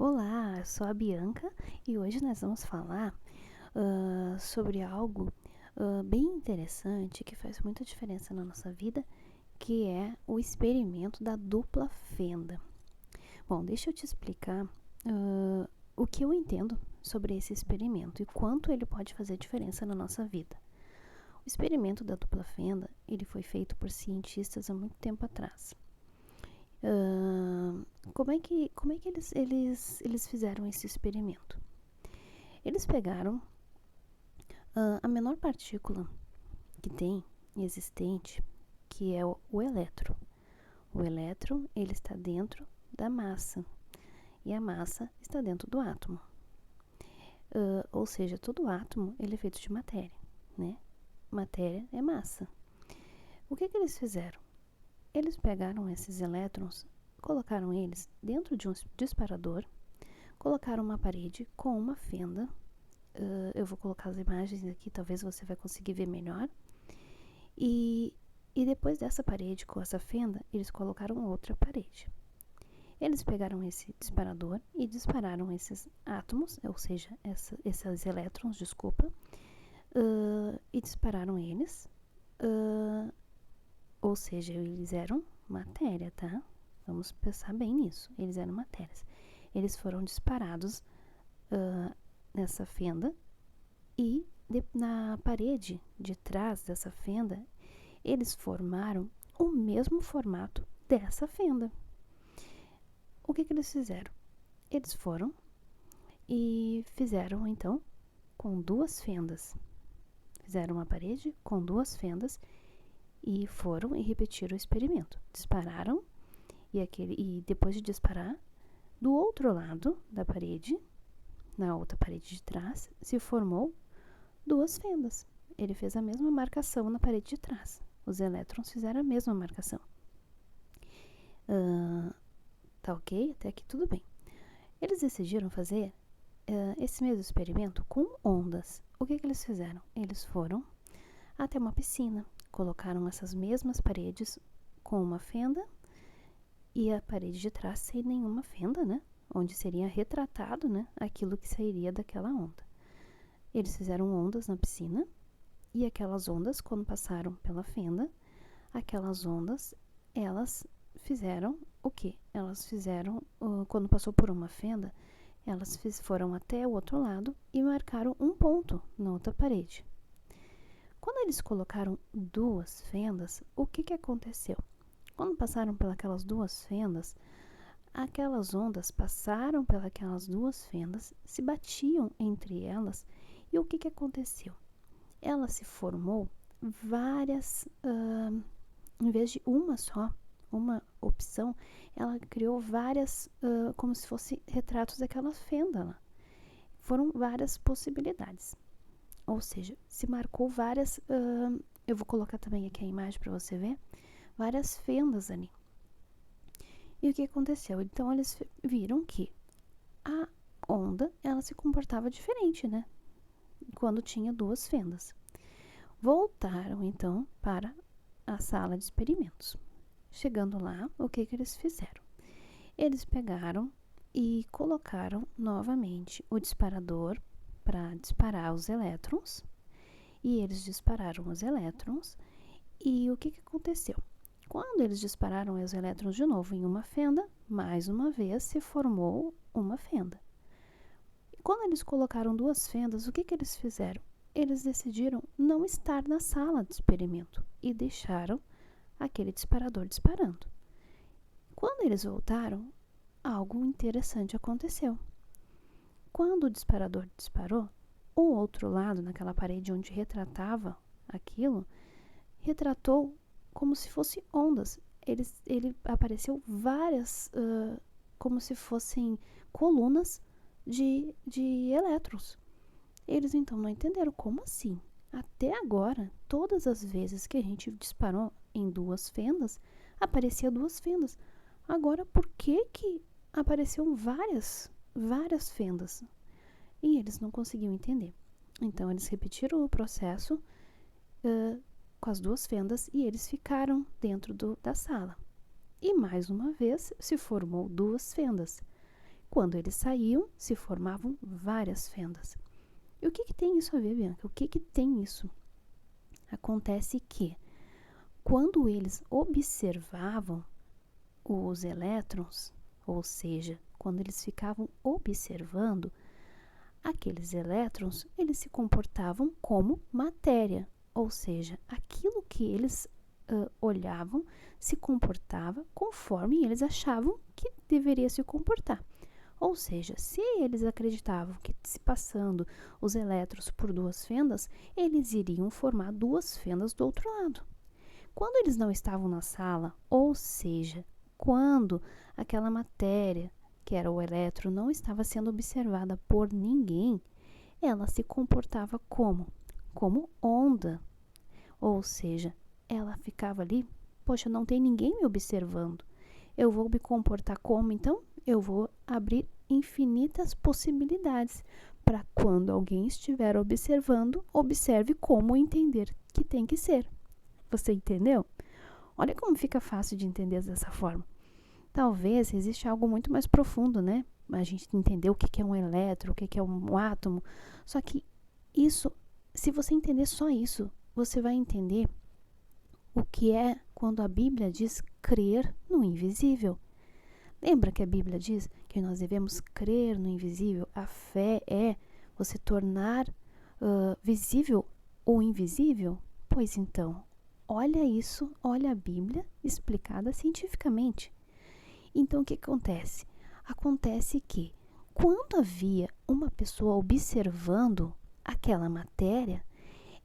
Olá, eu sou a Bianca e hoje nós vamos falar sobre algo bem interessante que faz muita diferença na nossa vida, que é o experimento da dupla fenda. Bom, deixa eu te explicar o que eu entendo sobre esse experimento e quanto ele pode fazer diferença na nossa vida. O experimento da dupla fenda, ele foi feito por cientistas há muito tempo atrás. Como é que eles fizeram esse experimento? Eles pegaram a menor partícula que tem existente, que é o elétron. O elétron, ele está dentro da massa e a massa está dentro do átomo. Ou seja, todo átomo ele é feito de matéria, né? Matéria é massa. O que eles fizeram? Eles pegaram esses elétrons, colocaram eles dentro de um disparador, colocaram uma parede com uma fenda. Eu vou colocar as imagens aqui, talvez você vai conseguir ver melhor. E depois dessa parede com essa fenda, eles colocaram outra parede. Eles pegaram esse disparador e dispararam esses átomos, ou seja, esses elétrons, desculpa, e dispararam eles. Ou seja, eles eram matéria, tá? Vamos pensar bem nisso. Eles eram matérias. Eles foram disparados nessa fenda e na parede de trás dessa fenda, eles formaram o mesmo formato dessa fenda. O que eles fizeram? Eles foram e fizeram, então, com duas fendas. Fizeram uma parede com duas fendas e foram e repetiram o experimento. Dispararam e depois de disparar, do outro lado da parede, na outra parede de trás, se formou duas fendas. Ele fez a mesma marcação na parede de trás. Os elétrons fizeram a mesma marcação. Tá ok? Até aqui tudo bem. Eles decidiram fazer esse mesmo experimento com ondas. O que eles fizeram? Eles foram até uma piscina, colocaram essas mesmas paredes com uma fenda e a parede de trás sem nenhuma fenda, né? Onde seria retratado, né, aquilo que sairia daquela onda. Eles fizeram ondas na piscina e aquelas ondas, quando passaram pela fenda, aquelas ondas, elas fizeram o quê? Elas fizeram, quando passou por uma fenda, elas foram até o outro lado e marcaram um ponto na outra parede. Quando eles colocaram duas fendas, o que aconteceu? Quando passaram pelas duas fendas, aquelas ondas passaram pelas duas fendas, se batiam entre elas e o que aconteceu? Ela se formou várias, em vez de uma só, uma opção, ela criou várias, como se fossem retratos daquela fenda lá. Foram várias possibilidades. Ou seja, se marcou várias, eu vou colocar também aqui a imagem para você ver, várias fendas ali. E o que aconteceu? Então, eles viram que a onda, ela se comportava diferente, né? Quando tinha duas fendas. Voltaram, então, para a sala de experimentos. Chegando lá, o que eles fizeram? Eles pegaram e colocaram novamente o disparador para disparar os elétrons. E eles dispararam os elétrons. E o que aconteceu? Quando eles dispararam os elétrons de novo em uma fenda, mais uma vez se formou uma fenda. E quando eles colocaram duas fendas, o que eles fizeram? Eles decidiram não estar na sala de experimento e deixaram aquele disparador disparando. Quando eles voltaram, algo interessante aconteceu. Quando o disparador disparou, o outro lado, naquela parede onde retratava aquilo, retratou como se fossem ondas. Ele apareceu várias, como se fossem colunas de elétrons. Eles então não entenderam como assim. Até agora, todas as vezes que a gente disparou em duas fendas, aparecia duas fendas. Agora, por que apareceram várias fendas? E eles não conseguiam entender. Então, eles repetiram o processo com as duas fendas e eles ficaram dentro da sala. E mais uma vez se formou duas fendas. Quando eles saíam, se formavam várias fendas. E o que tem isso a ver, Bianca? O que tem isso? Acontece que, quando eles observavam os elétrons, ou seja, quando eles ficavam observando, aqueles elétrons, eles se comportavam como matéria, ou seja, aquilo que eles olhavam se comportava conforme eles achavam que deveria se comportar. Ou seja, se eles acreditavam que se passando os elétrons por duas fendas, eles iriam formar duas fendas do outro lado. Quando eles não estavam na sala, ou seja, quando aquela matéria, que era o elétron, não estava sendo observada por ninguém, ela se comportava como? Como onda. Ou seja, ela ficava ali, poxa, não tem ninguém me observando. Eu vou me comportar como, então? Eu vou abrir infinitas possibilidades para quando alguém estiver observando, observe como entender que tem que ser. Você entendeu? Olha como fica fácil de entender dessa forma. Talvez exista algo muito mais profundo, né? A gente entender o que é um elétron, o que é um átomo. Só que isso, se você entender só isso, você vai entender o que é quando a Bíblia diz crer no invisível. Lembra que a Bíblia diz que nós devemos crer no invisível? A fé é você tornar visível o invisível? Pois então, olha isso, olha a Bíblia explicada cientificamente. Então, o que acontece? Acontece que, quando havia uma pessoa observando aquela matéria,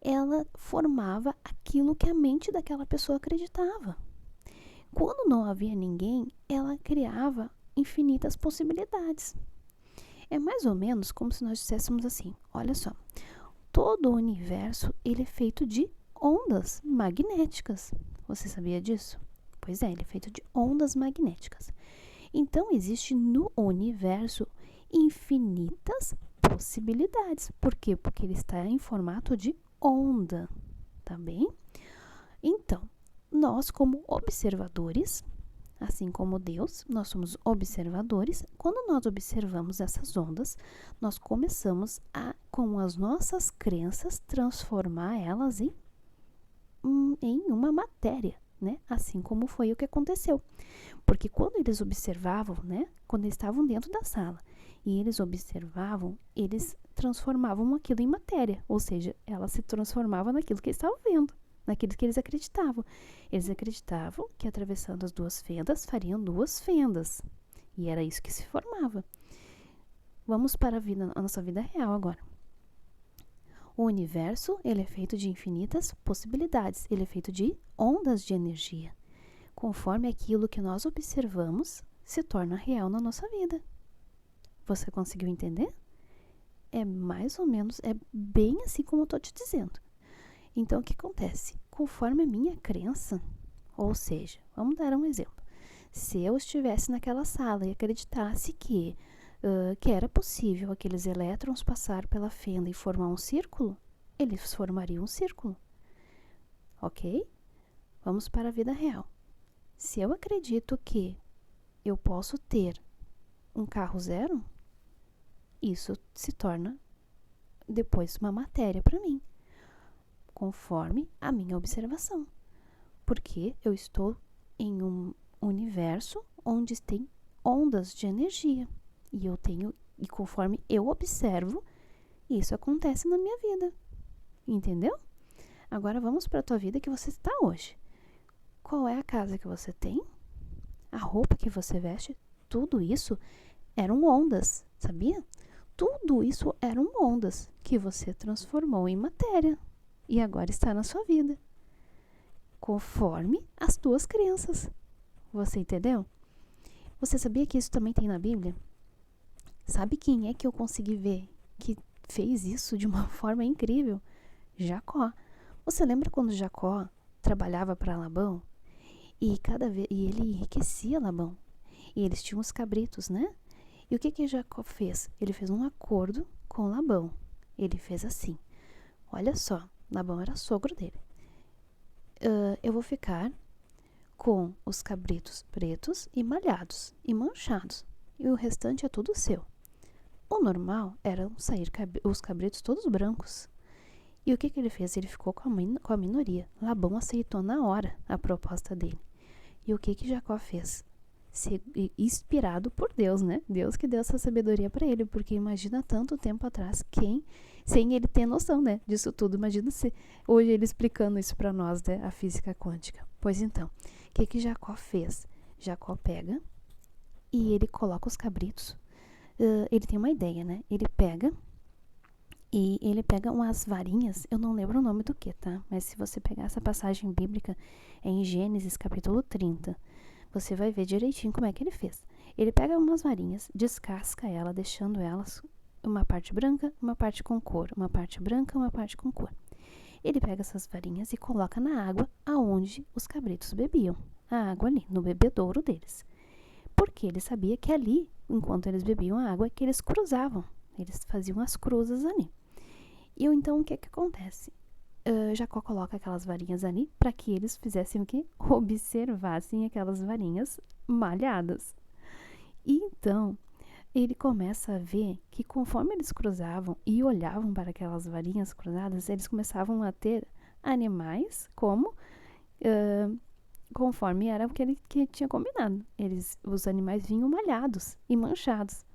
ela formava aquilo que a mente daquela pessoa acreditava. Quando não havia ninguém, ela criava infinitas possibilidades. É mais ou menos como se nós disséssemos assim, olha só, todo o universo ele é feito de ondas magnéticas. Você sabia disso? Pois é, ele é feito de ondas magnéticas. Então, existe no universo infinitas possibilidades. Por quê? Porque ele está em formato de onda, tá bem? Então, nós como observadores, assim como Deus, nós somos observadores. Quando nós observamos essas ondas, nós começamos a, com as nossas crenças, transformar elas em uma matéria, né? Assim como foi o que aconteceu. Porque quando eles observavam, né? Quando eles estavam dentro da sala e eles observavam, eles transformavam aquilo em matéria. Ou seja, ela se transformava naquilo que eles estavam vendo, naquilo que eles acreditavam. Eles acreditavam que atravessando as duas fendas fariam duas fendas. E era isso que se formava. Vamos para a nossa vida real agora. O universo, ele é feito de infinitas possibilidades. Ele é feito de ondas de energia. Conforme aquilo que nós observamos se torna real na nossa vida. Você conseguiu entender? É mais ou menos, é bem assim como eu estou te dizendo. Então, o que acontece? Conforme a minha crença, ou seja, vamos dar um exemplo. Se eu estivesse naquela sala e acreditasse que era possível aqueles elétrons passar pela fenda e formar um círculo, eles formariam um círculo. Ok? Vamos para a vida real. Se eu acredito que eu posso ter um carro zero, isso se torna depois uma matéria para mim, conforme a minha observação. Porque eu estou em um universo onde tem ondas de energia. E conforme eu observo, isso acontece na minha vida. Entendeu? Agora vamos para a tua vida que você está hoje. Qual é a casa que você tem? A roupa que você veste? Tudo isso eram ondas, sabia? Tudo isso eram ondas que você transformou em matéria e agora está na sua vida, conforme as tuas crenças. Você entendeu? Você sabia que isso também tem na Bíblia? Sabe quem é que eu consegui ver que fez isso de uma forma incrível? Jacó. Você lembra quando Jacó trabalhava para Labão? E ele enriquecia Labão. E eles tinham os cabritos, né? E o que Jacó fez? Ele fez um acordo com Labão. Ele fez assim. Olha só, Labão era sogro dele. Eu vou ficar com os cabritos pretos e malhados e manchados. e o restante é tudo seu. O normal era sair os cabritos todos brancos. E o que ele fez? Ele ficou com a minoria. Labão aceitou na hora a proposta dele. E o que Jacó fez? Inspirado por Deus, né? Deus que deu essa sabedoria para ele, porque imagina tanto tempo atrás, sem ele ter noção, né, disso tudo. Imagina se hoje ele explicando isso para nós, né, a física quântica. Pois então, o que Jacó fez? Jacó pega e ele coloca os cabritos. Ele tem uma ideia, né? Ele pega umas varinhas, eu não lembro o nome do que, tá? Mas se você pegar essa passagem bíblica, é em Gênesis capítulo 30. Você vai ver direitinho como é que ele fez. Ele pega umas varinhas, descasca ela, deixando elas uma parte branca, uma parte com cor, uma parte branca, uma parte com cor. Ele pega essas varinhas e coloca na água aonde os cabritos bebiam. A água ali, no bebedouro deles. Porque ele sabia que ali, enquanto eles bebiam a água, é que eles cruzavam. Eles faziam as cruzas ali. E então, o que acontece? Jacó coloca aquelas varinhas ali para que eles fizessem o quê? Observassem aquelas varinhas malhadas. E então, ele começa a ver que conforme eles cruzavam e olhavam para aquelas varinhas cruzadas, eles começavam a ter animais conforme era o que ele tinha combinado. Os animais vinham malhados e manchados.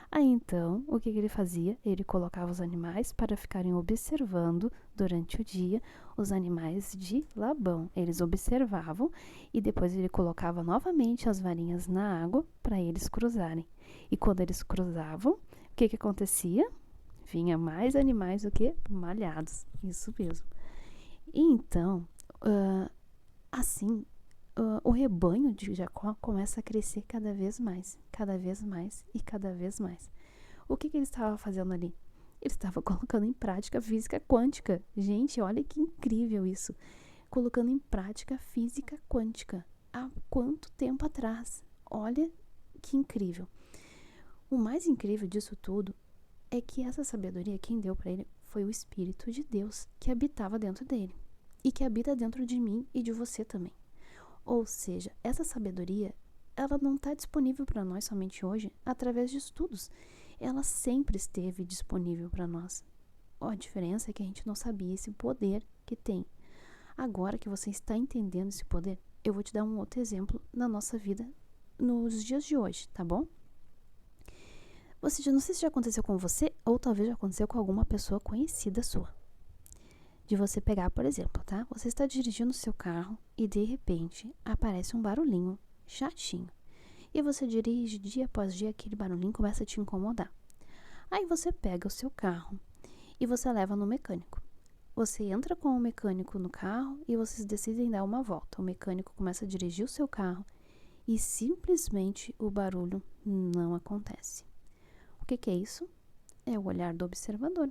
Aí então, o que ele fazia? Ele colocava os animais para ficarem observando durante o dia os animais de Labão. Eles observavam e depois ele colocava novamente as varinhas na água para eles cruzarem. E quando eles cruzavam, o que acontecia? Vinha mais animais do que malhados. Isso mesmo. E então, assim, o rebanho de Jacó começa a crescer cada vez mais e cada vez mais. O que ele estava fazendo ali? Ele estava colocando em prática a física quântica. Gente, olha que incrível isso. Colocando em prática a física quântica. Há quanto tempo atrás? Olha que incrível. O mais incrível disso tudo é que essa sabedoria, quem deu para ele foi o Espírito de Deus que habitava dentro dele e que habita dentro de mim e de você também. Ou seja, essa sabedoria, ela não está disponível para nós somente hoje através de estudos. Ela sempre esteve disponível para nós. A diferença é que a gente não sabia esse poder que tem. Agora que você está entendendo esse poder, eu vou te dar um outro exemplo na nossa vida nos dias de hoje, tá bom? Não sei se já aconteceu com você ou talvez já aconteceu com alguma pessoa conhecida sua. De você pegar, por exemplo, tá? Você está dirigindo o seu carro e de repente aparece um barulhinho chatinho. E você dirige dia após dia, aquele barulhinho começa a te incomodar. Aí você pega o seu carro e você leva no mecânico. Você entra com o mecânico no carro e vocês decidem dar uma volta. O mecânico começa a dirigir o seu carro e simplesmente o barulho não acontece. O que é isso? É o olhar do observador.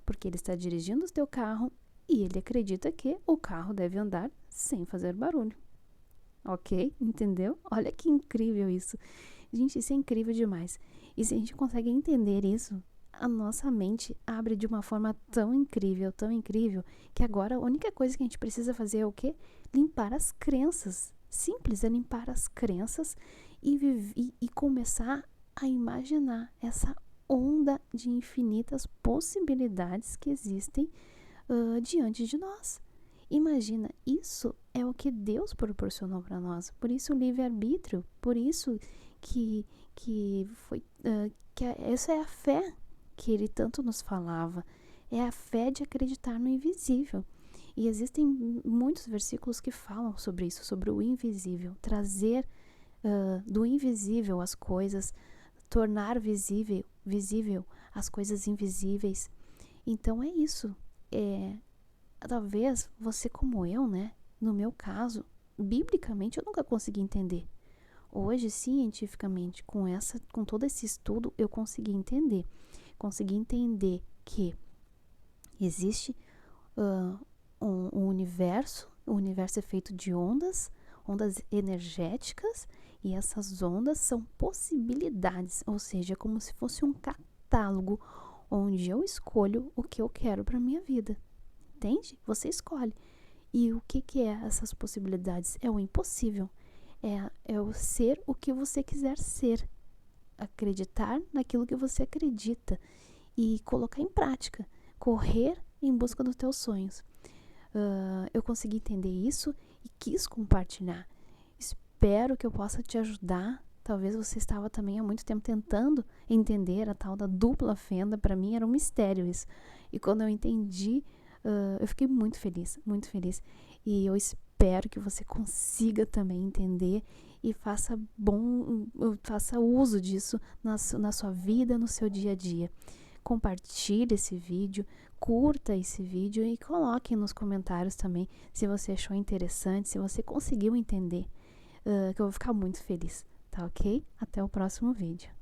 Porque ele está dirigindo o seu carro e ele acredita que o carro deve andar sem fazer barulho. Ok? Entendeu? Olha que incrível isso. Gente, isso é incrível demais. E se a gente consegue entender isso, a nossa mente abre de uma forma tão incrível, que agora a única coisa que a gente precisa fazer é o quê? Limpar as crenças. Simples, é limpar as crenças e começar a imaginar essa onda de infinitas possibilidades que existem diante de nós. Imagina, isso é o que Deus proporcionou para nós. Por isso o livre-arbítrio, por isso que essa é a fé que ele tanto nos falava. É a fé de acreditar no invisível. E existem muitos versículos que falam sobre isso, sobre o invisível. Trazer do invisível as coisas, tornar visível as coisas invisíveis. Então é isso. Talvez você como eu, né? No meu caso, biblicamente eu nunca consegui entender. Hoje, cientificamente, com todo esse estudo, eu consegui entender. Consegui entender que existe um universo. O universo é feito de ondas energéticas, e essas ondas são possibilidades, ou seja, é como se fosse um catálogo onde eu escolho o que eu quero para minha vida. Entende? Você escolhe. E o que é essas possibilidades? É o impossível. É o ser o que você quiser ser. acreditar naquilo que você acredita e colocar em prática, correr em busca dos teus sonhos. Eu consegui entender isso e quis compartilhar. Espero que eu possa te ajudar. Talvez você estava também há muito tempo tentando entender a tal da dupla fenda. Para mim era um mistério isso. E quando eu entendi, eu fiquei muito feliz, muito feliz. E eu espero que você consiga também entender e faça uso disso na sua vida, no seu dia a dia. Compartilhe esse vídeo, curta esse vídeo e coloque nos comentários também se você achou interessante, se você conseguiu entender, que eu vou ficar muito feliz, tá ok? Até o próximo vídeo.